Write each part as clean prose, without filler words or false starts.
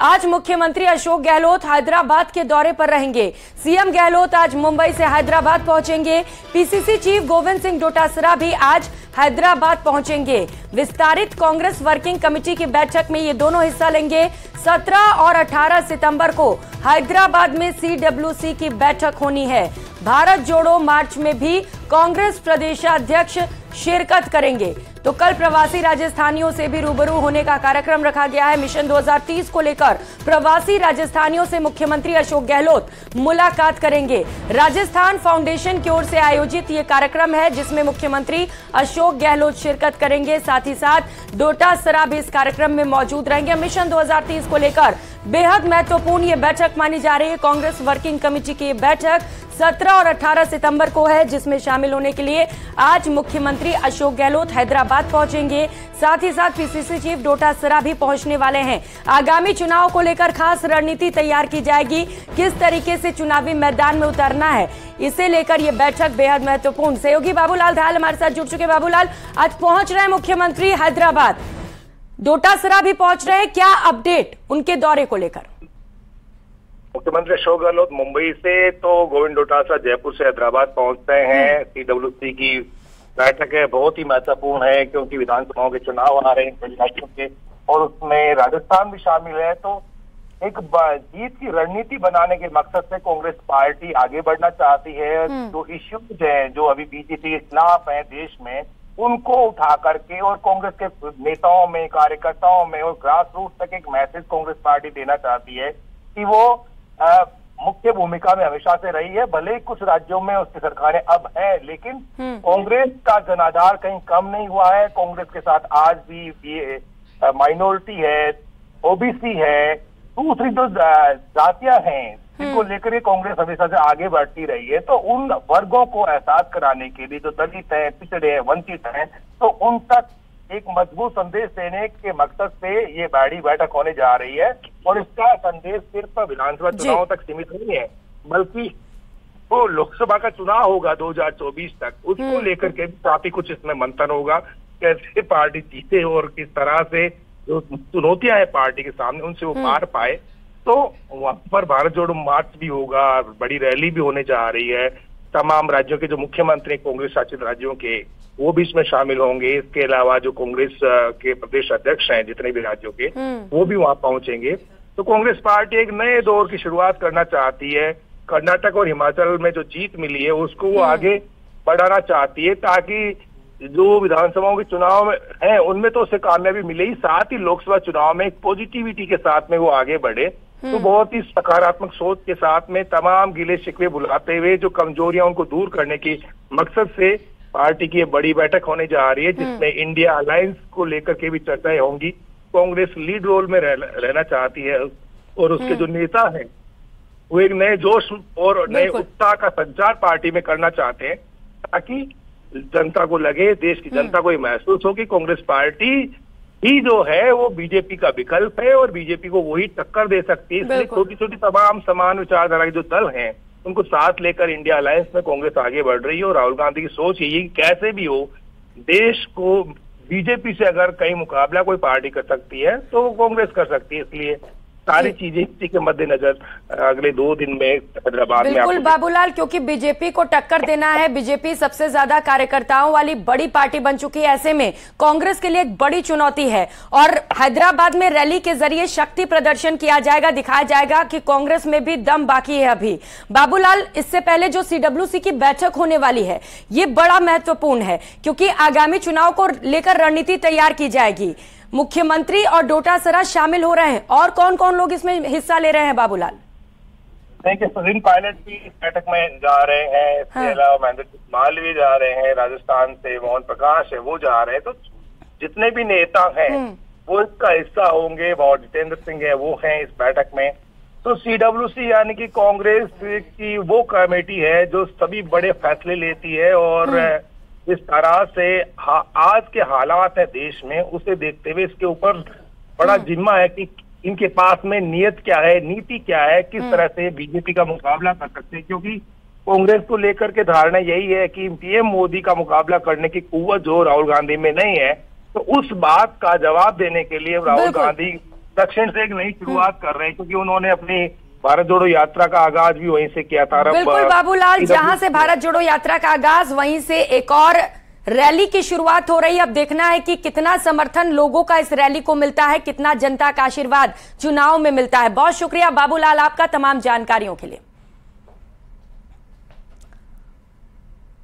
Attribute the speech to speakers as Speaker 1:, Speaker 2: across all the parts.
Speaker 1: आज मुख्यमंत्री अशोक गहलोत हैदराबाद के दौरे पर रहेंगे। सीएम गहलोत आज मुंबई से हैदराबाद पहुंचेंगे। पीसीसी चीफ गोविंद सिंह डोटासरा भी आज हैदराबाद पहुंचेंगे। विस्तारित कांग्रेस वर्किंग कमेटी की बैठक में ये दोनों हिस्सा लेंगे। 17 और 18 सितंबर को हैदराबाद में सीडब्ल्यूसी की बैठक होनी है। भारत जोड़ो मार्च में भी कांग्रेस प्रदेशाध्यक्ष शिरकत करेंगे। तो कल प्रवासी राजस्थानियों से भी रूबरू होने का कार्यक्रम रखा गया है। मिशन 2030 को लेकर प्रवासी राजस्थानियों से मुख्यमंत्री अशोक गहलोत मुलाकात करेंगे। राजस्थान फाउंडेशन की ओर से आयोजित ये कार्यक्रम है जिसमें मुख्यमंत्री अशोक गहलोत शिरकत करेंगे। साथ ही साथ डोटासरा भी इस कार्यक्रम में मौजूद रहेंगे। मिशन 2030 को लेकर बेहद महत्वपूर्ण ये बैठक मानी जा रही है। कांग्रेस वर्किंग कमेटी की बैठक 17 और 18 सितंबर को है, जिसमें शामिल होने के लिए आज मुख्यमंत्री अशोक गहलोत हैदराबाद पहुंचेंगे। साथ ही साथ पीसीसी चीफ डोटासरा भी पहुंचने वाले हैं। आगामी चुनाव को लेकर खास रणनीति तैयार की जाएगी। किस तरीके से चुनावी मैदान में उतरना है, इसे लेकर यह बैठक बेहद महत्वपूर्ण। सहयोगी बाबूलाल दहाल हमारे साथ जुड़ चुके। बाबूलाल, आज पहुंच रहे हैं मुख्यमंत्री हैदराबाद, डोटासरा भी पहुंच रहे हैं, क्या अपडेट उनके दौरे को लेकर?
Speaker 2: मुख्यमंत्री अशोक गहलोत मुंबई से तो गोविंद डोटासरा जयपुर से हैदराबाद पहुंचते हैं। सीडब्ल्यूसी की बैठक है, बहुत ही महत्वपूर्ण है क्योंकि विधानसभाओं के चुनाव आ रहे हैं कई राज्यों के, और उसमें राजस्थान भी शामिल है। तो एक जीत की रणनीति बनाने के मकसद से कांग्रेस पार्टी आगे बढ़ना चाहती है। जो इश्यूज हैं, जो अभी बीजेपी के खिलाफ है देश में, उनको उठा करके और कांग्रेस के नेताओं में, कार्यकर्ताओं में और ग्रास रूट तक एक मैसेज कांग्रेस पार्टी देना चाहती है कि वो मुख्य भूमिका में हमेशा से रही है। भले ही कुछ राज्यों में उसकी सरकारें अब है, लेकिन कांग्रेस का जनाधार कहीं कम नहीं हुआ है। कांग्रेस के साथ आज भी माइनॉरिटी है, ओबीसी है, दूसरी जो जातियां हैं जिनको लेकर कांग्रेस हमेशा से आगे बढ़ती रही है। तो उन वर्गों को एहसास कराने के लिए, जो दलित हैं, पिछड़े हैं, वंचित हैं, तो उन तक एक मजबूत संदेश देने के मकसद से ये बड़ी बैठक होने जा रही है। और इसका संदेश सिर्फ विधानसभा चुनाव तक सीमित नहीं है, बल्कि वो लोकसभा का चुनाव होगा 2024 तक, उसको लेकर के भी काफी कुछ इसमें मंथन होगा। कैसे पार्टी जीते और किस तरह से जो चुनौतियां हैं पार्टी के सामने, उनसे वो पार पाए। तो वहां पर भारत जोड़ो मार्च भी होगा, बड़ी रैली भी होने जा रही है। तमाम राज्यों के जो मुख्यमंत्री कांग्रेस शासित राज्यों के, वो भी इसमें शामिल होंगे। इसके अलावा जो कांग्रेस के प्रदेश अध्यक्ष हैं जितने भी राज्यों के, वो भी वहां पहुंचेंगे। तो कांग्रेस पार्टी एक नए दौर की शुरुआत करना चाहती है। कर्नाटक और हिमाचल में जो जीत मिली है उसको वो आगे बढ़ाना चाहती है, ताकि जो विधानसभाओं के चुनाव में है उनमें तो उसे कामयाबी मिले ही, साथ ही लोकसभा चुनाव में एक पॉजिटिविटी के साथ में वो आगे बढ़े। तो बहुत ही सकारात्मक सोच के साथ में, तमाम गिले शिकवे भुलाते हुए, जो कमजोरियां उनको दूर करने की मकसद से पार्टी की बड़ी बैठक होने जा रही है, जिसमें इंडिया अलायंस को लेकर के भी चर्चाएं होंगी। कांग्रेस लीड रोल में रहना चाहती है और उसके जो नेता हैं वो एक नए जोश और नए उत्साह का संचार पार्टी में करना चाहते हैं, ताकि जनता को लगे, देश की जनता को ये महसूस हो कि कांग्रेस पार्टी ही जो है वो बीजेपी का विकल्प है और बीजेपी को वही टक्कर दे सकती है। इसलिए छोटी छोटी तमाम समान विचारधारा के जो दल हैं उनको साथ लेकर इंडिया अलायंस में कांग्रेस आगे बढ़ रही है। और राहुल गांधी की सोच यही है कि कैसे भी हो, देश को बीजेपी से अगर कहीं मुकाबला कोई पार्टी कर सकती है तो कांग्रेस कर सकती है। इसलिए सारी चीजें इसी के मद्देनजर अगले 2 दिन में हैदराबाद में।
Speaker 1: बिल्कुल बाबूलाल, क्योंकि बीजेपी को टक्कर देना है। बीजेपी सबसे ज्यादा कार्यकर्ताओं वाली बड़ी पार्टी बन चुकी है। ऐसे में कांग्रेस के लिए एक बड़ी चुनौती है और हैदराबाद में रैली के जरिए शक्ति प्रदर्शन किया जाएगा, दिखाया जाएगा कि कांग्रेस में भी दम बाकी है अभी। बाबूलाल, इससे पहले जो सीडब्ल्यूसी की बैठक होने वाली है ये बड़ा महत्वपूर्ण है, क्योंकि आगामी चुनाव को लेकर रणनीति तैयार की जाएगी। मुख्यमंत्री और डोटासरा शामिल हो रहे हैं, और कौन कौन लोग इसमें हिस्सा ले रहे हैं बाबूलाल?
Speaker 2: देखिए, सचिन पायलट भी इस बैठक में जा रहे हैं। इसके अलावा महेंद्र मालवीय जा रहे हैं, राजस्थान से मोहन प्रकाश है वो जा रहे हैं। तो जितने भी नेता हैं वो इसका हिस्सा होंगे। और जितेंद्र सिंह है वो हैं इस बैठक में। तो सीडब्ल्यूसी यानी कि कांग्रेस की वो कमेटी है जो सभी बड़े फैसले लेती है, और इस तरह से आज के हालात है देश में, उसे देखते हुए इसके ऊपर बड़ा जिम्मा है कि इनके पास में नियत क्या है, नीति क्या है, किस तरह से बीजेपी का मुकाबला कर सकते हैं। क्योंकि कांग्रेस को लेकर के धारणा यही है कि पीएम मोदी का मुकाबला करने की कुव्वत जो राहुल गांधी में नहीं है। तो उस बात का जवाब देने के लिए राहुल गांधी दक्षिण से एक नई शुरुआत कर रहे हैं, क्योंकि उन्होंने अपनी भारत जोड़ो यात्रा का आगाज भी वहीं से किया था।
Speaker 1: बिल्कुल बाबूलाल, जहां से भारत जोड़ो यात्रा का आगाज, वहीं से एक और रैली की शुरुआत हो रही है। अब देखना है कि कितना समर्थन लोगों का इस रैली को मिलता है, कितना जनता का आशीर्वाद चुनाव में मिलता है। बहुत शुक्रिया बाबूलाल आपका तमाम जानकारियों के लिए।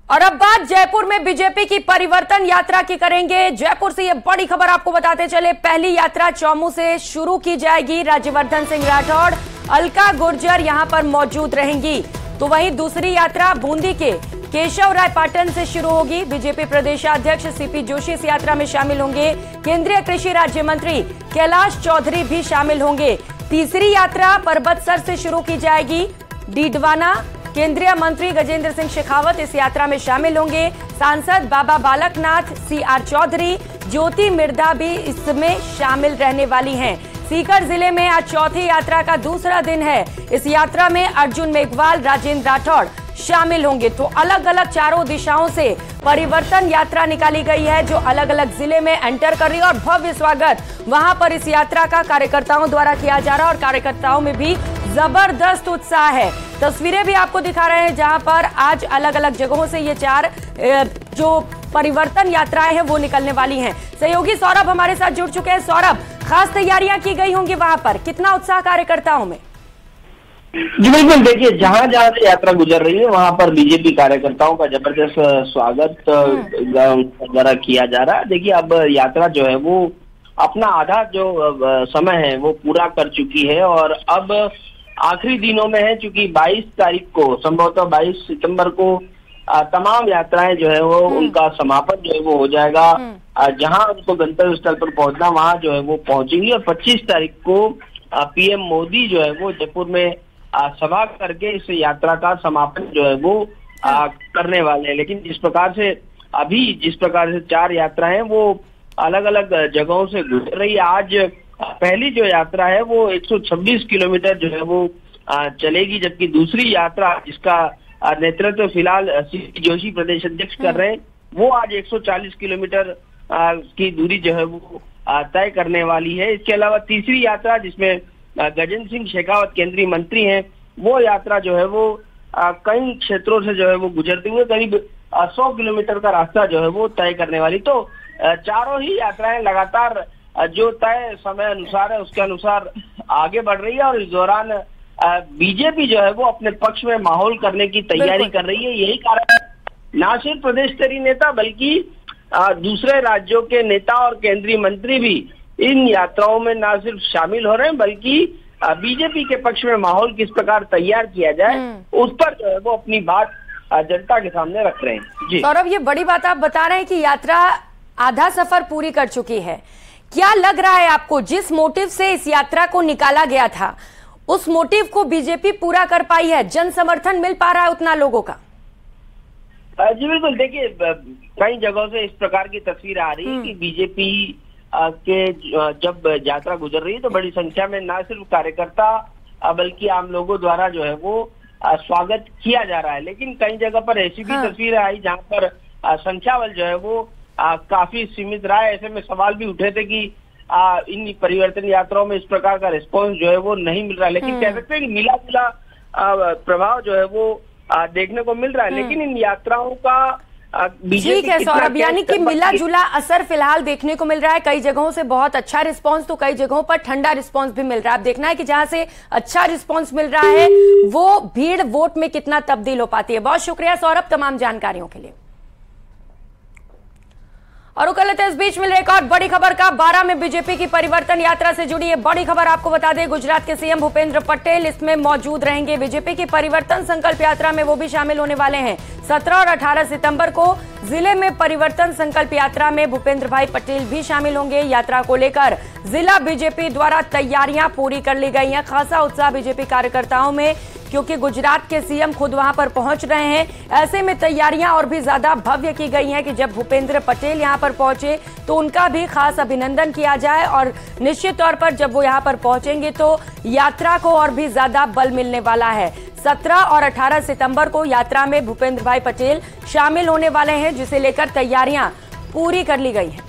Speaker 1: और अब बात जयपुर में बीजेपी की परिवर्तन यात्रा की करेंगे। जयपुर से ये बड़ी खबर आपको बताते चले, पहली यात्रा चौमू से शुरू की जाएगी। राज्यवर्धन सिंह राठौड़, अलका गुर्जर यहां पर मौजूद रहेंगी। तो वहीं दूसरी यात्रा बूंदी के केशव राय पाटन से शुरू होगी। बीजेपी प्रदेशाध्यक्ष सीपी जोशी इस यात्रा में शामिल होंगे। केंद्रीय कृषि राज्य मंत्री कैलाश चौधरी भी शामिल होंगे। तीसरी यात्रा परबतसर से शुरू की जाएगी। डीडवाना केंद्रीय मंत्री गजेंद्र सिंह शेखावत इस यात्रा में शामिल होंगे। सांसद बाबा बालकनाथ, सीआर चौधरी, ज्योति मिर्धा भी इसमें शामिल रहने वाली हैं। सीकर जिले में आज चौथी यात्रा का दूसरा दिन है। इस यात्रा में अर्जुन मेघवाल, राजेंद्र राठौड़ शामिल होंगे। तो अलग अलग चारों दिशाओं से परिवर्तन यात्रा निकाली गई है, जो अलग अलग जिले में एंटर कर रही है और भव्य स्वागत वहां पर इस यात्रा का कार्यकर्ताओं द्वारा किया जा रहा है और कार्यकर्ताओं में भी जबरदस्त उत्साह है। तस्वीरें भी आपको दिखा रहे हैं, जहां पर आज अलग अलग जगहों से ये चार जो परिवर्तन यात्राएं हैं वो निकलने वाली हैं। सहयोगी सौरभ हमारे साथ जुड़ चुके हैं। सौरभ, खास तैयारियां की गई होंगी वहां पर, कितना उत्साह कार्यकर्ताओं में?
Speaker 3: जी बिल्कुल, देखिए जहां जहां से यात्रा गुजर रही है वहां पर बीजेपी कार्यकर्ताओं का जबरदस्त स्वागत द्वारा किया जा रहा है। देखिए अब यात्रा जो है वो अपना आधा जो समय है वो पूरा कर चुकी है और अब आखिरी दिनों में है, चूंकि 22 तारीख को, संभवतः 22 सितंबर को तमाम यात्राएं जो है वो उनका समापन जो है वो हो जाएगा। जहां उनको गंतव्य स्थल पर पहुंचना वहां जो है वो पहुंचेंगी और 25 तारीख को पीएम मोदी जो है वो जयपुर में सभा करके इस यात्रा का समापन जो है वो करने वाले हैं। लेकिन जिस प्रकार से चार यात्राएं हैं वो अलग अलग जगहों से गुजर रही है। आज पहली जो यात्रा है वो 126 किलोमीटर जो है वो चलेगी, जबकि दूसरी यात्रा जिसका नेतृत्व फिलहाल सीपी जोशी प्रदेश अध्यक्ष कर रहे हैं वो आज 140 किलोमीटर की दूरी जो है वो तय करने वाली है। इसके अलावा तीसरी यात्रा जिसमें गजेंद्र सिंह शेखावत केंद्रीय मंत्री हैं, वो यात्रा जो है वो कई क्षेत्रों से जो है वो गुजरते हुए करीब 100 किलोमीटर का रास्ता जो है वो तय करने वाली। तो चारों ही यात्राएं लगातार जो तय समय अनुसार है उसके अनुसार आगे बढ़ रही है और इस दौरान बीजेपी जो है वो अपने पक्ष में माहौल करने की तैयारी कर रही है। यही कारण है ना सिर्फ प्रदेश स्तरीय नेता बल्कि दूसरे राज्यों के नेता और केंद्रीय मंत्री भी इन यात्राओं में न सिर्फ शामिल हो रहे हैं बल्कि बीजेपी के पक्ष में माहौल किस प्रकार तैयार किया जाए उस पर जो है वो अपनी बात जनता के सामने रख रहे हैं। जी
Speaker 1: सौरभ, ये बड़ी बात आप बता रहे हैं कि यात्रा आधा सफर पूरी कर चुकी है। क्या लग रहा है आपको, जिस मोटिव से इस यात्रा को निकाला गया था उस मोटिव को बीजेपी पूरा कर पाई है? जन समर्थन मिल पा रहा है उतना लोगों का?
Speaker 3: जी बिल्कुल, देखिए कई जगहों से इस प्रकार की तस्वीर आ रही है कि बीजेपी के जब यात्रा गुजर रही है तो बड़ी संख्या में न सिर्फ कार्यकर्ता बल्कि आम लोगों द्वारा जो है वो स्वागत किया जा रहा है। लेकिन कई जगह पर ऐसी भी तस्वीरें आई जहां पर संख्या बल जो है वो काफी सीमित रहा है। ऐसे में सवाल भी उठे थे कि इन परिवर्तन यात्राओं में इस प्रकार का रिस्पॉन्स जो है वो नहीं मिल रहा है। लेकिन कह सकते हैं कि मिला जुला प्रभाव जो है वो देखने को मिल रहा है। लेकिन इन यात्राओं का
Speaker 1: ठीक है सौरभ, यानी कि मिला जुला असर फिलहाल देखने को मिल रहा है। कई जगहों से बहुत अच्छा रिस्पांस तो कई जगहों पर ठंडा रिस्पांस भी मिल रहा है। अब देखना है कि जहां से अच्छा रिस्पांस मिल रहा है वो भीड़ वोट में कितना तब्दील हो पाती है। बहुत शुक्रिया सौरभ तमाम जानकारियों के लिए। और कल इस बीच मिल रही एक और बड़ी खबर का, 12 में बीजेपी की परिवर्तन यात्रा से जुड़ी ये बड़ी खबर आपको बता दें। गुजरात के सीएम भूपेंद्र पटेल इसमें मौजूद रहेंगे। बीजेपी की परिवर्तन संकल्प यात्रा में वो भी शामिल होने वाले हैं। 17 और 18 सितंबर को जिले में परिवर्तन संकल्प यात्रा में भूपेंद्र भाई पटेल भी शामिल होंगे। यात्रा को लेकर जिला बीजेपी द्वारा तैयारियां पूरी कर ली गई हैं। खासा उत्साह बीजेपी कार्यकर्ताओं में, क्योंकि गुजरात के सीएम खुद वहां पर पहुंच रहे हैं। ऐसे में तैयारियां और भी ज्यादा भव्य की गई हैं कि जब भूपेंद्र पटेल यहां पर पहुंचे तो उनका भी खास अभिनंदन किया जाए और निश्चित तौर पर जब वो यहां पर पहुंचेंगे तो यात्रा को और भी ज्यादा बल मिलने वाला है। 17 और 18 सितंबर को यात्रा में भूपेंद्र भाई पटेल शामिल होने वाले हैं, जिसे लेकर तैयारियां पूरी कर ली गई हैं।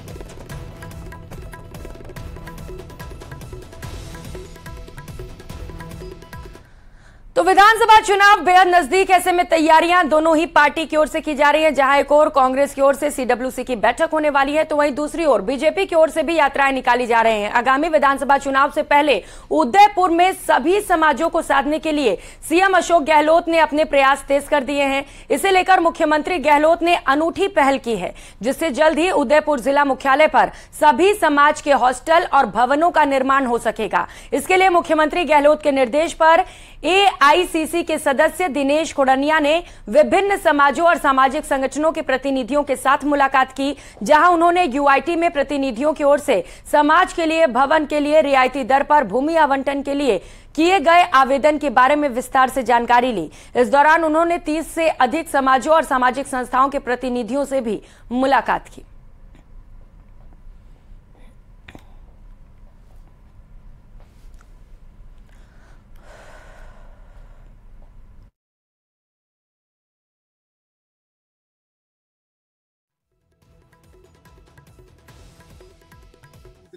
Speaker 1: तो विधानसभा चुनाव बेहद नजदीक, ऐसे में तैयारियां दोनों ही पार्टी की ओर से की जा रही हैं। जहां एक ओर कांग्रेस की ओर से सीडब्ल्यूसी की बैठक होने वाली है, तो वहीं दूसरी ओर बीजेपी की ओर से भी यात्राएं निकाली जा रहे हैं। आगामी विधानसभा चुनाव से पहले उदयपुर में सभी समाजों को साधने के लिए सीएम अशोक गहलोत ने अपने प्रयास तेज कर दिए हैं। इसे लेकर मुख्यमंत्री गहलोत ने अनूठी पहल की है, जिससे जल्द ही उदयपुर जिला मुख्यालय पर सभी समाज के हॉस्टल और भवनों का निर्माण हो सकेगा। इसके लिए मुख्यमंत्री गहलोत के निर्देश पर एआईसीसी के सदस्य दिनेश खुड़निया ने विभिन्न समाजों और सामाजिक संगठनों के प्रतिनिधियों के साथ मुलाकात की, जहां उन्होंने यूआईटी में प्रतिनिधियों की ओर से समाज के लिए भवन के लिए रियायती दर पर भूमि आवंटन के लिए किए गए आवेदन के बारे में विस्तार से जानकारी ली। इस दौरान उन्होंने 30 से अधिक समाजों और सामाजिक संस्थाओं के प्रतिनिधियों से भी मुलाकात की।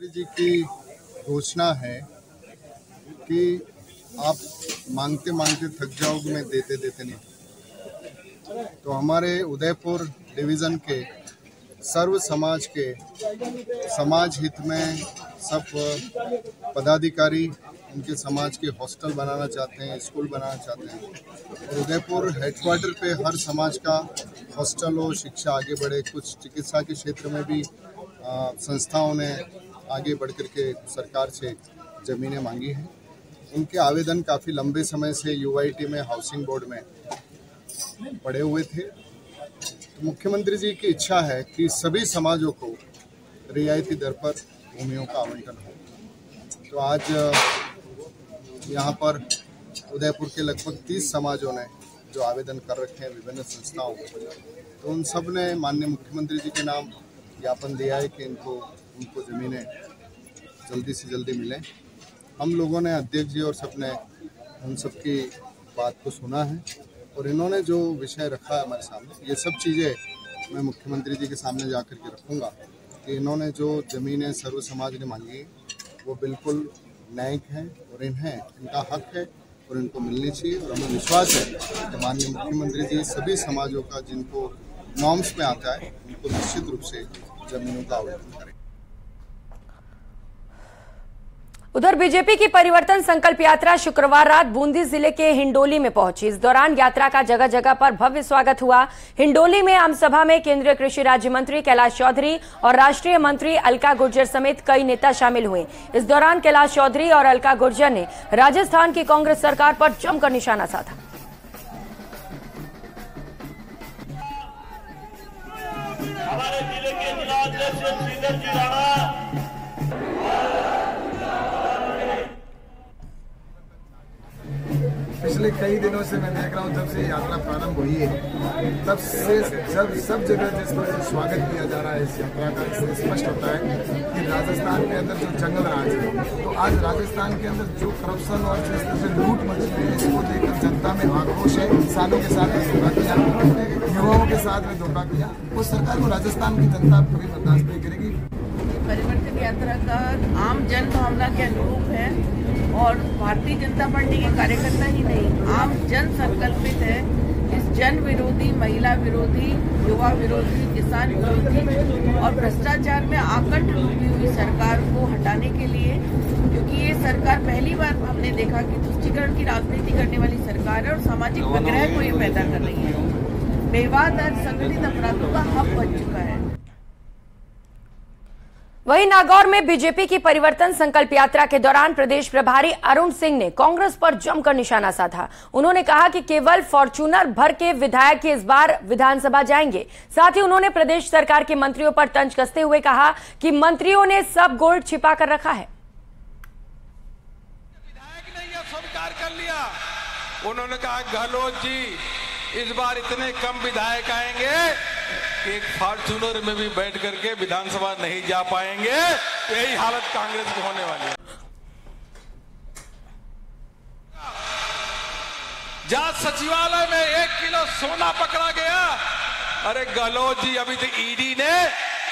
Speaker 4: जी की घोषणा है कि आप मांगते मांगते थक जाओगे, मैं देते देते नहीं। तो हमारे उदयपुर डिवीज़न के सर्व समाज के समाज हित में सब पदाधिकारी उनके समाज के हॉस्टल बनाना चाहते हैं, स्कूल बनाना चाहते हैं और उदयपुर हेडक्वार्टर पे हर समाज का हॉस्टल हो, शिक्षा आगे बढ़े। कुछ चिकित्सा के क्षेत्र में भी संस्थाओं ने आगे बढ़ कर के सरकार से ज़मीनें मांगी हैं। उनके आवेदन काफ़ी लंबे समय से यूआईटी में, हाउसिंग बोर्ड में पड़े हुए थे। तो मुख्यमंत्री जी की इच्छा है कि सभी समाजों को रियायती दर पर भूमियों का आवंटन हो। तो आज यहाँ पर उदयपुर के लगभग 30 समाजों ने जो आवेदन कर रखे हैं विभिन्न संस्थाओं को, तो उन सब ने माननीय मुख्यमंत्री जी के नाम ज्ञापन दिया है कि उनको ज़मीनें जल्दी से जल्दी मिलें। हम लोगों ने अध्यक्ष जी और सबने उन सब की बात को सुना है और इन्होंने जो विषय रखा है हमारे सामने, ये सब चीज़ें मैं मुख्यमंत्री जी के सामने जा कर के रखूँगा कि इन्होंने जो ज़मीनें सर्व समाज ने मांगी वो बिल्कुल न्यायिक हैं और इनका हक है और इनको मिलनी चाहिए। और हमें विश्वास है कि माननीय मुख्यमंत्री जी सभी समाजों का जिनको नॉर्म्स में आता है उनको निश्चित रूप से जमीनों का आवंटन करें।
Speaker 1: उधर बीजेपी की परिवर्तन संकल्प यात्रा शुक्रवार रात बूंदी जिले के हिंडोली में पहुंची। इस दौरान यात्रा का जगह जगह पर भव्य स्वागत हुआ। हिंडोली में आम सभा में केंद्रीय कृषि राज्य मंत्री कैलाश चौधरी और राष्ट्रीय मंत्री अलका गुर्जर समेत कई नेता शामिल हुए। इस दौरान कैलाश चौधरी और अलका गुर्जर ने राजस्थान की कांग्रेस सरकार पर जमकर निशाना साधा।
Speaker 5: हमारे जिले के जिला अध्यक्ष श्रीधर जी राणा
Speaker 6: पिछले कई दिनों से मैं देख रहा हूँ, जब से यात्रा प्रारंभ हुई है तब से सब जगह जिस तरह से स्वागत किया जा रहा है इस यात्रा का, इससे स्पष्ट होता है कि राजस्थान के अंदर जो जंगल राज है, तो आज राजस्थान के अंदर जो करप्शन और जिस तरह से लूट मची है, इसको लेकर जनता में आक्रोश है। किसानों के साथ में धोखा किया, युवाओं के साथ में धोखा किया, उस सरकार को राजस्थान की जनता कभी बर्दाश्त नहीं करेगी।
Speaker 7: परिवर्तन यात्रा का आम जन भावना के अनुरूप है और भारतीय जनता पार्टी के कार्यकर्ता ही नहीं, आम जन संकल्पित है इस जन विरोधी, महिला विरोधी, युवा विरोधी, किसान विरोधी और भ्रष्टाचार में आकंठ डूबी हुई सरकार को हटाने के लिए, क्योंकि ये सरकार पहली बार हमने देखा कि तुष्टीकरण की राजनीति करने वाली सरकार है और सामाजिक विग्रह को ये पैदा कर रही है। बेवाद और संगठित अपराधों का हब बन चुका है।
Speaker 1: वहीं नागौर में बीजेपी की परिवर्तन संकल्प यात्रा के दौरान प्रदेश प्रभारी अरुण सिंह ने कांग्रेस पर जमकर निशाना साधा। उन्होंने कहा कि केवल फॉर्च्यूनर भर के विधायक ही इस बार विधानसभा जाएंगे। साथ ही उन्होंने प्रदेश सरकार के मंत्रियों पर तंज कसते हुए कहा कि मंत्रियों ने सब गोल्ड छिपा कर रखा है।
Speaker 8: विधायक ने यह स्वीकार कर लिया। उन्होंने कहा गहलोत जी इस बार इतने कम विधायक आएंगे एक फॉर्च्यूनर में भी बैठ करके विधानसभा नहीं जा पाएंगे। यही हालत कांग्रेस की होने वाली है। जहां सचिवालय में 1 किलो सोना पकड़ा गया, अरे गहलोत जी अभी तक ईडी ने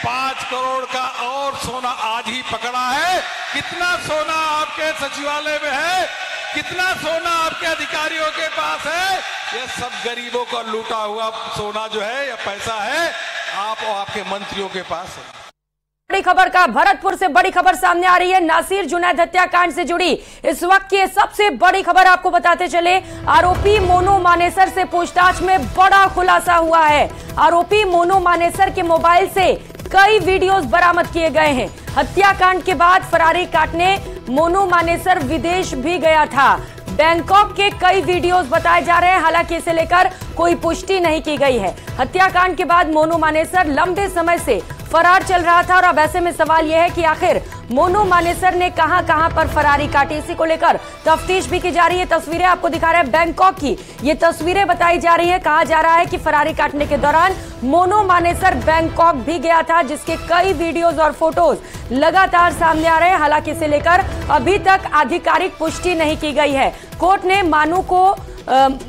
Speaker 8: 5 करोड़ का और सोना आज ही पकड़ा है। कितना सोना आपके सचिवालय में है कितना सोना आपके अधिकारियों के पास है? ये सब गरीबों का लूटा हुआ सोना जो है या पैसा है आप और आपके मंत्रियों के पास है।
Speaker 1: बड़ी खबर का भरतपुर से बड़ी खबर सामने आ रही है। नासिर जुनैद हत्याकांड से जुड़ी इस वक्त की सबसे बड़ी खबर आपको बताते चले। आरोपी मोनू मानेसर से पूछताछ में बड़ा खुलासा हुआ है। आरोपी मोनू मानेसर के मोबाइल से कई वीडियोस बरामद किए गए हैं। हत्याकांड के बाद फरारी काटने मोनू मानेसर विदेश भी गया था। बैंकॉक के कई वीडियोस बताए जा रहे हैं, हालांकि इसे लेकर कोई पुष्टि नहीं की गई है। हत्याकांड के बाद मोनू मानेसर लंबे समय से फरार चल रहा था और अब ऐसे में सवाल यह है कि आखिर मोनू मानेसर ने कहां पर फरारी काटी। इसी को लेकर तफ्तीश भी की जा रही है। तस्वीरें आपको दिखा रहे हैं बैंकॉक की, ये तस्वीरें बताई जा रही है। कहा जा रहा है कि फरारी काटने के दौरान मोनू मानेसर बैंकॉक भी गया था, जिसके कई वीडियोस और फोटोज लगातार सामने आ रहे हैं। हालांकि इसे लेकर अभी तक आधिकारिक पुष्टि नहीं की गई है। कोर्ट ने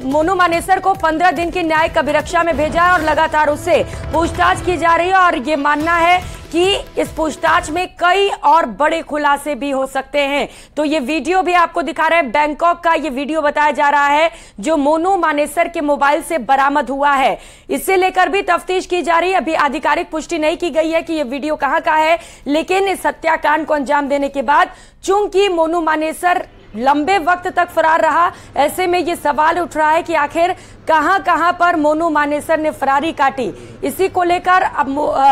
Speaker 1: मोनू मानेसर को 15 दिन की न्यायिक अभिरक्षा में भेजा है और लगातार उससे पूछताछ की जा रही है और ये मानना है कि इस पूछताछ में कई और बड़े खुलासे भी हो सकते हैं। तो ये वीडियो भी आपको दिखा रहे हैं, बैंकॉक का ये वीडियो बताया जा रहा है जो मोनू मानेसर के मोबाइल से बरामद हुआ है। इससे लेकर भी तफ्तीश की जा रही है। अभी आधिकारिक पुष्टि नहीं की गई है कि ये वीडियो कहां का है, लेकिन इस हत्याकांड को अंजाम देने के बाद चूंकि मोनू मानेसर लंबे वक्त तक फरार रहा, ऐसे में ये सवाल उठ रहा है कि आखिर कहां पर मोनू मानेसर ने फरारी काटी। इसी को लेकर अब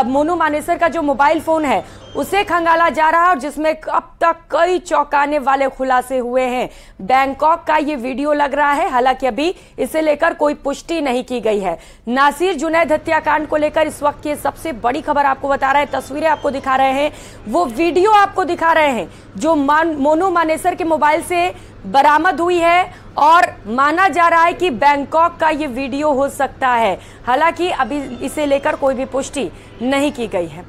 Speaker 1: मोनू मानेसर का जो मोबाइल फोन है उसे खंगाला जा रहा है और जिसमें अब तक कई चौंकाने वाले खुलासे हुए हैं। बैंकॉक का ये वीडियो लग रहा है, हालांकि अभी इसे लेकर कोई पुष्टि नहीं की गई है। नासिर जुनैद हत्याकांड को लेकर इस वक्त की सबसे बड़ी खबर आपको बता रहे हैं, तस्वीरें आपको दिखा रहे हैं, वो वीडियो आपको दिखा रहे हैं जो मोनू मानेसर के मोबाइल से बरामद हुई है और माना जा रहा है कि बैंकॉक का ये वीडियो हो सकता है। हालांकि अभी इसे लेकर कोई भी पुष्टि नहीं की गई है।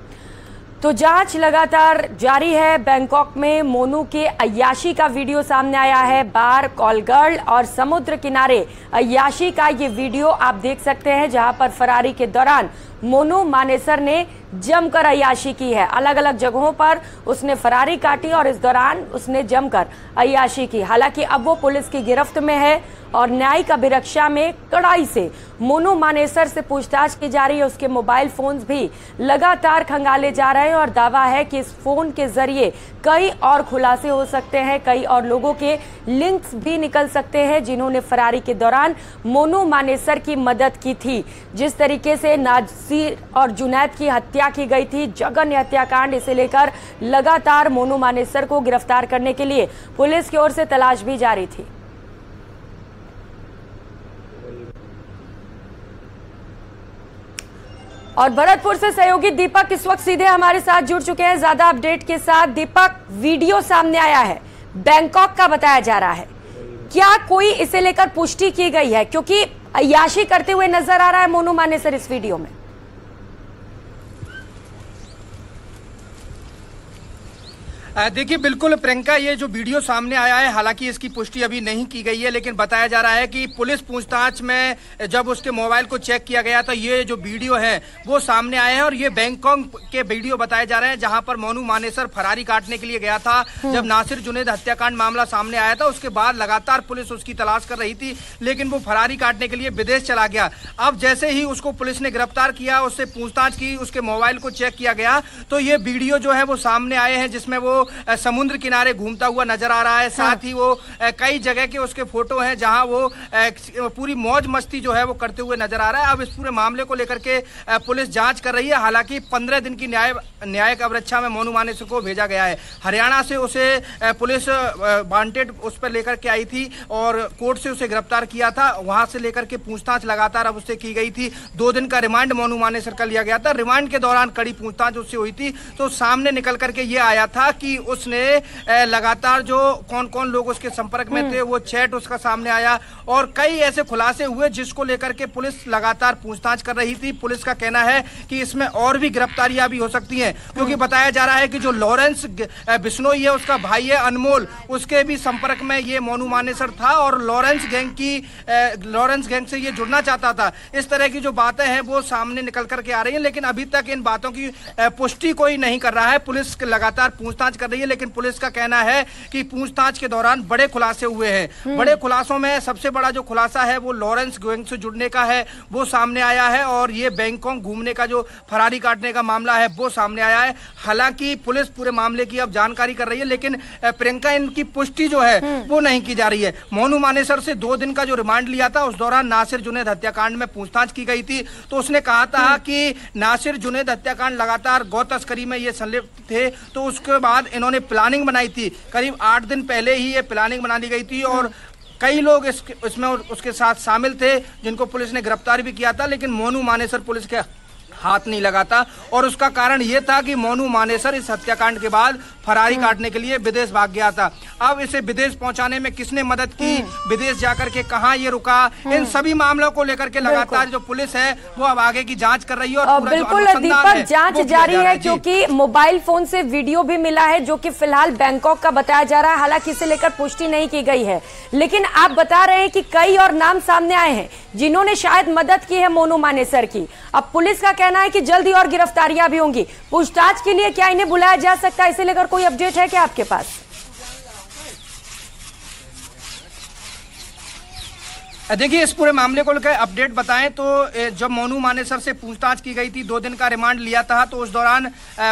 Speaker 1: तो जांच लगातार जारी है। बैंकॉक में मोनू के अय्याशी का वीडियो सामने आया है। बार, कॉल गर्ल और समुद्र किनारे अय्याशी का ये वीडियो आप देख सकते हैं, जहां पर फरारी के दौरान मोनू मानेसर ने जमकर अय्याशी की है। अलग अलग जगहों पर उसने फरारी काटी और इस दौरान उसने जमकर अय्याशी की। हालांकि अब वो पुलिस की गिरफ्त में है और न्यायिक अभिरक्षा में कड़ाई से मोनू मानेसर से पूछताछ की जा रही है। उसके मोबाइल फोन्स भी लगातार खंगाले जा रहे हैं और दावा है कि इस फोन के जरिए कई और खुलासे हो सकते हैं, कई और लोगों के लिंक्स भी निकल सकते हैं जिन्होंने फरारी के दौरान मोनू मानेसर की मदद की थी। जिस तरीके से नासिर और जुनैद की हत्या की गई थी, जघन्य हत्याकांड, इसे लेकर लगातार मोनू मानेसर को गिरफ्तार करने के लिए पुलिस की ओर से तलाश भी जारी थी। और भरतपुर से सहयोगी दीपक इस वक्त सीधे हमारे साथ जुड़ चुके हैं ज्यादा अपडेट के साथ। दीपक, वीडियो सामने आया है, बैंकॉक का बताया जा रहा है, क्या कोई इसे लेकर पुष्टि की गई है? क्योंकि अय्याशी करते हुए नजर आ रहा है मोनू मानेसर इस वीडियो में।
Speaker 9: देखिए, बिल्कुल प्रियंका, ये जो वीडियो सामने आया है, हालांकि इसकी पुष्टि अभी नहीं की गई है, लेकिन बताया जा रहा है कि पुलिस पूछताछ में जब उसके मोबाइल को चेक किया गया तो ये जो वीडियो है वो सामने आए हैं और ये बैंकॉक के वीडियो बताए जा रहे हैं, जहां पर मोनू मानेसर फरारी काटने के लिए गया था। जब नासिर जुनैद हत्याकांड मामला सामने आया था, उसके बाद लगातार पुलिस उसकी तलाश कर रही थी, लेकिन वो फरारी काटने के लिए विदेश चला गया। अब जैसे ही उसको पुलिस ने गिरफ्तार किया, उससे पूछताछ की, उसके मोबाइल को चेक किया गया तो ये वीडियो जो है वो सामने आए हैं, जिसमें वो समुद्र किनारे घूमता हुआ नजर आ रहा है। साथ ही वो कई जगह के उसके फोटो हैं जहां वो पूरी मौज मस्ती जो है वो करते हुए नजर आ रहा है। अब इस पूरे मामले को लेकर के पुलिस जांच कर रही है। हालांकि 15 दिन की न्यायिक अभिरक्षा में मोनू मानेसर को भेजा गया है। हरियाणा से उसे पुलिस वांटेड उस पर लेकर के आई थी और कोर्ट से उसे गिरफ्तार किया था। वहां से लेकर के पूछताछ लगातार अब उससे की गई थी। 2 दिन का रिमांड मोनू मानेसर का लिया गया था। रिमांड के दौरान कड़ी पूछताछ उससे हुई थी तो सामने निकल करके ये आया था कि उसने लगातार जो कौन कौन लोग उसके संपर्क में थे वो चैट उसका सामने आया और कई ऐसे खुलासे हुए जिसको लेकर के पुलिस लगातार पूछताछ कर रही थी। पुलिस का कहना है कि इसमें और भी गिरफ्तारियां भी हो सकती हैं, क्योंकि बताया जा रहा है कि जो लॉरेंस बिश्नोई है, उसका भाई है अनमोल, उसके भी संपर्क में ये मोनू मानेसर था और लॉरेंस गैंग से ये जुड़ना चाहता था। इस तरह की जो बातें हैं वो सामने निकल करके आ रही हैं, लेकिन अभी तक इन बातों की पुष्टि कोई नहीं कर रहा है। पुलिस लगातार पूछताछ कर रही है, लेकिन पुलिस का कहना है कि पूछताछ के दौरान बड़े खुलासे हुए हैं। बड़े खुलासों में सबसे बड़ा जो खुलासा है वो लॉरेंस गैंग से जुड़ने का है, वो सामने आया है, और ये बैंकॉक घूमने का जो फरारी काटने का मामला है वो सामने आया है। हालांकि पुलिस पूरे मामले की अब जानकारी कर रही है, लेकिन प्रियंका इनकी पुष्टि जो है वो नहीं की जा रही है। मोनू मानेसर से 2 दिन का जो रिमांड लिया था, उस दौरान नासिर जुनैद हत्याकांड में पूछताछ की गई थी, तो उसने कहा था कि नासिर जुनैद हत्याकांड लगातार गौ तस्करी में ये संलिप्त थे। तो उसके बाद इन्होंने प्लानिंग बनाई थी, करीब 8 दिन पहले ही ये प्लानिंग बना ली गई थी, और कई लोग इसमें उसके साथ शामिल थे जिनको पुलिस ने गिरफ्तार भी किया था, लेकिन मोनू मानेसर पुलिस के हाथ नहीं लगाता। और उसका कारण यह था कि मोनू मानेसर इस हत्याकांड के बाद फरारी काटने के लिए विदेश भाग गया था। अब इसे विदेश पहुंचाने में किसने मदद की, विदेश जाकर के कहां ये रुका, इन सभी मामलों को लेकर के लगातार जो पुलिस है वो अब आगे की जांच कर रही है। और
Speaker 1: बिल्कुल दीपक, जांच जारी है, क्योंकि मोबाइल फोन से वीडियो भी मिला है जो कि फिलहाल बैंकॉक का बताया जा रहा है। हालांकि इसे लेकर पुष्टि नहीं की गई है, लेकिन आप बता रहे हैं कि कई और नाम सामने आए हैं जिन्होंने शायद मदद की है मोनू मानेसर की। अब पुलिस का कहना है कि जल्दी और गिरफ्तारियां भी होंगी। पूछताछ के लिए क्या इन्हें बुलाया जा सकता है, इसे लेकर कोई अपडेट है क्या आपके पास?
Speaker 9: देखिए, इस पूरे मामले को लेकर अपडेट बताएं तो जब मोनू मानेसर से पूछताछ की गई थी, 2 दिन का रिमांड लिया था, तो उस दौरान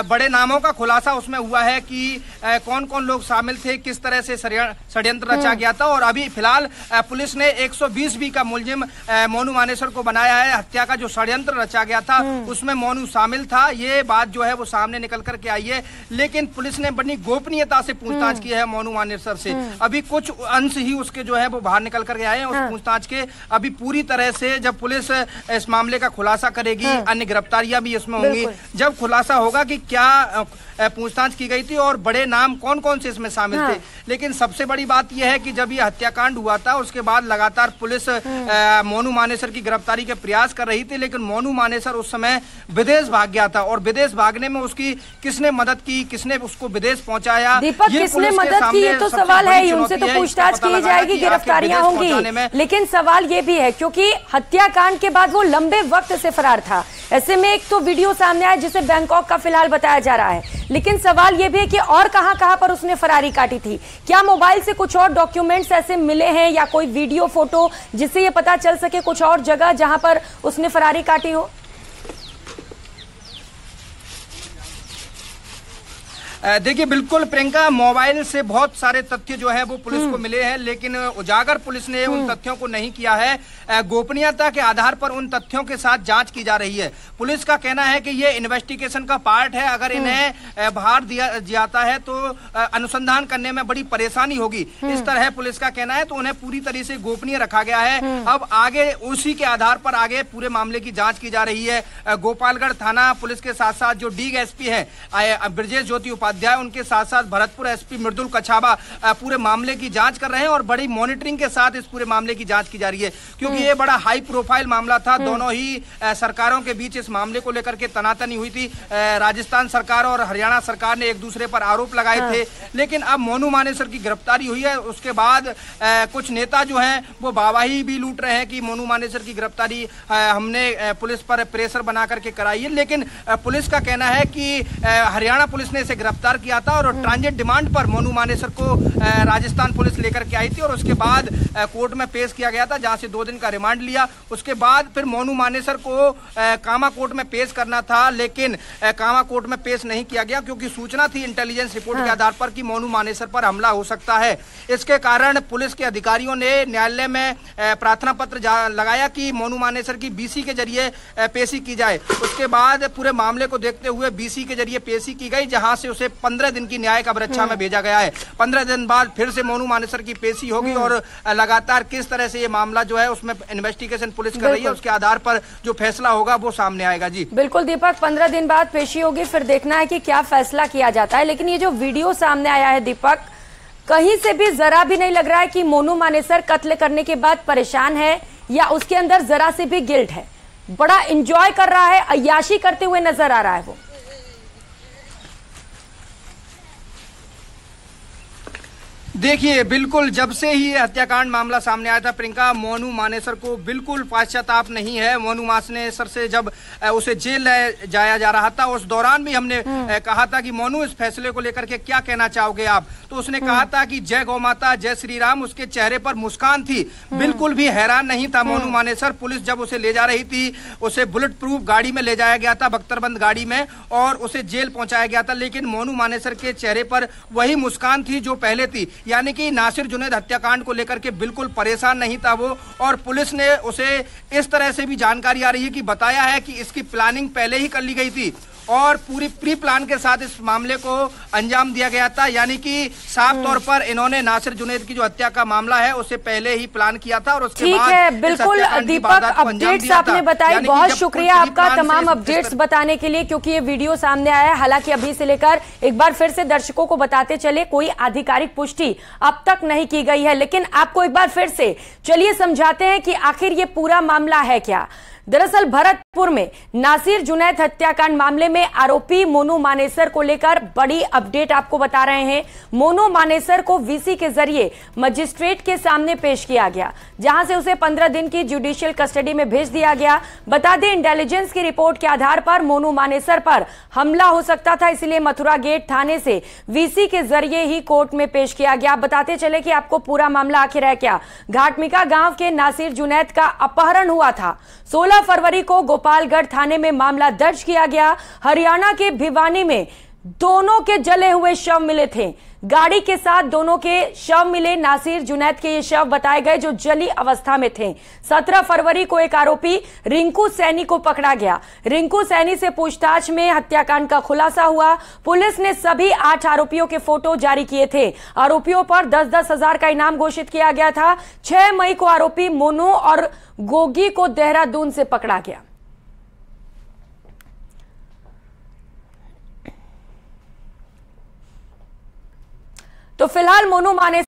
Speaker 9: बड़े नामों का खुलासा उसमें हुआ है कि कौन कौन लोग शामिल थे, किस तरह से षड्यंत्र रचा गया था। और अभी फिलहाल पुलिस ने 120B का मुलजिम मोनू मानेसर को बनाया है। हत्या का जो षड्यंत्र रचा गया था उसमें मोनू शामिल था, ये बात जो है वो सामने निकल करके आई है। लेकिन पुलिस ने बड़ी गोपनीयता से पूछताछ की है मोनू मानेसर से। अभी कुछ अंश ही उसके जो है वो बाहर निकल करके आए हैं उस पूछताछ के। अभी पूरी तरह से जब पुलिस इस मामले का खुलासा करेगी, अन्य गिरफ्तारियां भी इसमें होंगी, जब खुलासा होगा कि क्या पूछताछ की गई थी और बड़े नाम कौन कौन से इसमें शामिल थे। लेकिन सबसे बड़ी बात यह है कि जब ये हत्याकांड हुआ था उसके बाद लगातार पुलिस मोनू मानेसर की गिरफ्तारी के प्रयास कर रही थी, लेकिन मोनू मानेसर उस समय विदेश भाग गया था। और विदेश भागने में उसकी किसने मदद की, किसने उसको विदेश पहुंचाया,
Speaker 1: दीपक किसने मदद की, ये तो सवाल है। उनसे तो पूछताछ की जाएगी, गिरफ्तारियां होंगी, लेकिन सवाल ये भी है क्योंकि हत्याकांड के बाद वो लंबे वक्त से फरार था। ऐसे में एक तो वीडियो सामने आया जिसे बैंकॉक का फिलहाल बताया जा रहा है, लेकिन सवाल ये भी है कि और कहां पर उसने फरारी काटी थी। क्या मोबाइल से कुछ और डॉक्यूमेंट्स ऐसे मिले हैं या कोई वीडियो फोटो जिससे ये पता चल सके कुछ और जगह जहां पर उसने फरारी काटी हो?
Speaker 9: देखिए, बिल्कुल प्रियंका, मोबाइल से बहुत सारे तथ्य जो है वो पुलिस को मिले हैं, लेकिन उजागर पुलिस ने उन तथ्यों को नहीं किया है। गोपनीयता के आधार पर उन तथ्यों के साथ जांच की जा रही है। पुलिस का कहना है कि ये इन्वेस्टिगेशन का पार्ट है, अगर इन्हें बाहर दिया जाता है तो अनुसंधान करने में बड़ी परेशानी होगी, इस तरह पुलिस का कहना है। तो उन्हें पूरी तरह से गोपनीय रखा गया है। अब आगे उसी के आधार पर आगे पूरे मामले की जांच की जा रही है। गोपालगढ़ थाना पुलिस के साथ साथ जो DSP है ब्रजेश ज्योति उपाध्याय, उनके साथ साथ भरतपुर SP मृदुल कछावा पूरे मामले की जांच कर रहे हैं और बड़ी मॉनिटरिंग के साथ इस पूरे मामले की जांच की जा रही है, क्योंकि ये बड़ा हाई प्रोफाइल मामला था। दोनों ही सरकारों के बीच इस मामले को लेकर के तनातनी हुई थी। राजस्थान सरकार और हरियाणा सरकार ने एक दूसरे पर आरोप लगाए थे, लेकिन अब मोनू मानेसर की गिरफ्तारी हुई है, उसके बाद कुछ नेता जो हैं वो वाहवाही भी लूट रहे हैं कि मोनू मानेसर की गिरफ्तारी हमने पुलिस पर प्रेशर बना करके कराई है। लेकिन पुलिस का कहना है कि हरियाणा पुलिस ने इसे गिरफ्तार किया था और ट्रांजिट डिमांड पर मोनू मानेसर को राजस्थान पुलिस लेकर के आई थी और उसके बाद कोर्ट में पेश किया गया था, जहां से 2 दिन का रिमांड लिया। उसके बाद फिर मोनू मानेसर को कामा कोर्ट में पेश करना था, लेकिन कामा कोर्ट में पेश नहीं किया गया क्योंकि सूचना थी इंटेलिजेंस रिपोर्ट के आधार पर कि मोनू मानेसर पर हमला हो सकता है। इसके कारण पुलिस के अधिकारियों ने न्यायालय में प्रार्थना पत्र लगाया कि मोनू मानेसर की BC के जरिए पेशी की जाए। उसके बाद पूरे मामले को देखते हुए BC के जरिए पेशी की गई, जहां से उसे 15 दिन की न्यायिक अभिरक्षा में भेजा गया है। 15 दिन बाद फिर से मोनू मानेसर की पेशी होगी और लगातार किस तरह से ये मामला जो है उसमें इन्वेस्टिगेशन पुलिस कर रही है, उसके आधार पर जो फैसला होगा वो सामने आएगा। जी
Speaker 1: बिल्कुल दीपक, 15 दिन बाद पेशी होगी, फिर देखना है कि क्या फैसला किया जाता है। लेकिन ये जो वीडियो सामने आया है दीपक, कहीं से भी जरा भी नहीं लग रहा है कि मोनू मानेसर कत्ल करने के बाद परेशान है या उसके अंदर जरा से भी गिल्ट है। बड़ा एंजॉय कर रहा है, अय्याशी करते हुए नजर आ रहा है वो।
Speaker 9: देखिए, बिल्कुल जब से ही हत्याकांड मामला सामने आया था प्रियंका, मोनू मानेसर को बिल्कुल पश्चाताप नहीं है। मोनू मानेसर से जब उसे जेल ले जाया जा रहा था, उस दौरान भी हमने कहा था कि मोनू इस फैसले को लेकर के क्या कहना चाहोगे आप? तो उसने कहा था कि जय गौ माता, जय श्री राम। उसके चेहरे पर मुस्कान थी, बिल्कुल भी हैरान नहीं था मोनू मानेसर। पुलिस जब उसे ले जा रही थी, उसे बुलेट प्रूफ गाड़ी में ले जाया गया था, बख्तरबंद गाड़ी में, और उसे जेल पहुंचाया गया था। लेकिन मोनू मानेसर के चेहरे पर वही मुस्कान थी जो पहले थी, यानी कि नासिर जुनैद हत्याकांड को लेकर के बिल्कुल परेशान नहीं था वो। और पुलिस ने उसे इस तरह से भी जानकारी आ रही है कि बताया है कि इसकी प्लानिंग पहले ही कर ली गई थी और पूरी प्री प्लान के साथ इस मामले को अंजाम दिया गया था। यानी कि साफ तौर पर इन्होंने नासिर जुनैद की जो हत्या का मामला है उसे पहले ही प्लान किया था और उसके बाद
Speaker 1: ठीक है। बिल्कुल दीपक, अपडेट्स आपने बताई, बहुत शुक्रिया आपका तमाम अपडेट्स बताने के लिए, क्योंकि ये वीडियो सामने आया है। हालांकि अभी से लेकर एक बार फिर से दर्शकों को बताते चले, कोई आधिकारिक पुष्टि अब तक नहीं की गई है, लेकिन आपको एक बार फिर से चलिए समझाते हैं कि आखिर ये पूरा मामला है क्या। दरअसल भरतपुर में नासिर जुनैद हत्याकांड मामले में आरोपी मोनू मानेसर को लेकर बड़ी अपडेट आपको बता रहे हैं। मोनू मानेसर को वीसी के जरिए मजिस्ट्रेट के सामने पेश किया गया, जहां से उसे 15 दिन की जुडिशियल कस्टडी में भेज दिया गया। बता दें, इंटेलिजेंस की रिपोर्ट के आधार पर मोनू मानेसर पर हमला हो सकता था, इसलिए मथुरा गेट थाने से वीसी के जरिए ही कोर्ट में पेश किया गया। बताते चले कि आपको पूरा मामला आखिर है क्या। घाटमिका गांव के नासिर जुनैद का अपहरण हुआ था। 16 फरवरी को गोपालगढ़ थाने में मामला दर्ज किया गया। हरियाणा के भिवानी में दोनों के जले हुए शव मिले थे, गाड़ी के साथ दोनों के शव मिले। नासिर जुनैद के ये शव बताए गए जो जली अवस्था में थे। 17 फरवरी को एक आरोपी रिंकू सैनी को पकड़ा गया। रिंकू सैनी से पूछताछ में हत्याकांड का खुलासा हुआ। पुलिस ने सभी 8 आरोपियों के फोटो जारी किए थे। आरोपियों पर 10-10 हजार का इनाम घोषित किया गया था। 6 मई को आरोपी मोनू और गोगी को देहरादून से पकड़ा गया। तो फिलहाल मोनू मानेसर